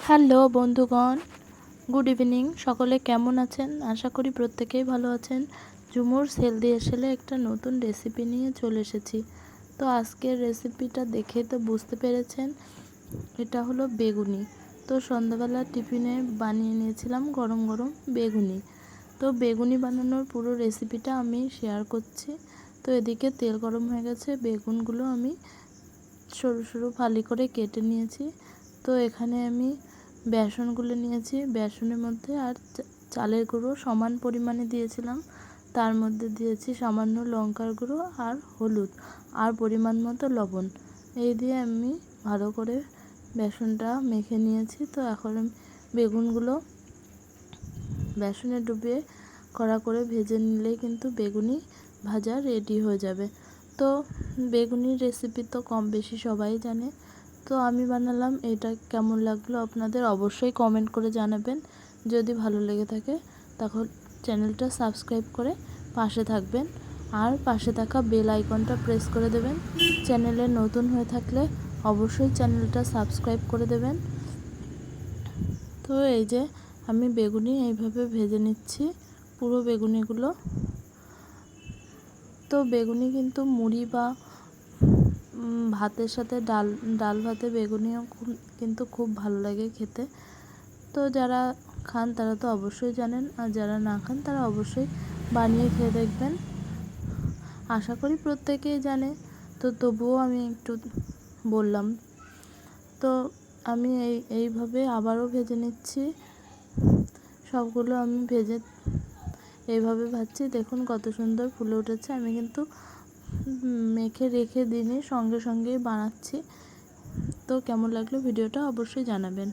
Hello বন্ধুগণ, good evening. সকলে কেমন আছেন? আশা করি প্রত্যেকেই ভালো আছেন। ঝুমুর হেলদি এসেলে একটা নতুন রেসিপি নিয়ে চলে এসেছি। তো আজকের রেসিপিটা দেখে তো বুঝতে পেরেছেন, এটা হলো বেগুনি। তো সন্ধ্যাবেলা টিফিনে বানিয়ে নিয়েছিলাম গরম গরম বেগুনি। তো বেগুনি বানানোর পুরো রেসিপিটা আমি শেয়ার করছি। তো এদিকে তেল গরম হয়ে গেছে, বেগুনগুলো আমি সরু সরু ফালি করে কেটে নিয়েছি। তো এখানে আমি বেসন গুলে নিয়েছি, বেসনের মধ্যে আর চালের গুঁড়ো সমান পরিমাণে দিয়েছিলাম। তার মধ্যে দিয়েছি সামান্য লঙ্কার গুঁড়ো আর হলুদ আর পরিমাণ মতো লবণ। এই দিয়ে আমি ভালো করে বেসনটা মেখে নিয়েছি। তো এখন বেগুনগুলো বেসনে ডুবিয়ে কড়া করে ভেজে নিলেই কিন্তু বেগুনি ভাজা রেডি হয়ে যাবে। তো বেগুনির রেসিপি তো কম বেশি সবাই জানে। তো আমি বানালাম, এটা কেমন লাগলো আপনাদের অবশ্যই কমেন্ট করে জানাবেন। যদি ভালো লেগে থাকে তখন চ্যানেলটা সাবস্ক্রাইব করে পাশে থাকবেন আর পাশে থাকা বেল আইকনটা প্রেস করে দেবেন। চ্যানেলে নতুন হয়ে থাকলে অবশ্যই চ্যানেলটা সাবস্ক্রাইব করে দেবেন। তো এই যে আমি বেগুনি এইভাবে ভেজে নিচ্ছি পুরো বেগুনিগুলো। তো বেগুনি কিন্তু মুড়ি বা ভাতের সাথে ডাল ভাতে বেগুনিও কিন্তু খুব ভালো লাগে খেতে। তো যারা খান তারা তো অবশ্যই জানেন, আর যারা না খান তারা অবশ্যই বানিয়ে খেয়ে দেখবেন। আশা করি প্রত্যেকেই জানে, তো তবুও আমি একটু বললাম। তো আমি এইভাবে আবারও ভেজে নিচ্ছি সবগুলো। আমি ভেজে এইভাবে ভাজছি, দেখুন কত সুন্দর ফুলে উঠেছে। আমি কিন্তু মেখে রেখে দিনে সঙ্গে সঙ্গেই বানাচ্ছি। তো কেমন লাগলো ভিডিওটা অবশ্যই জানাবেন।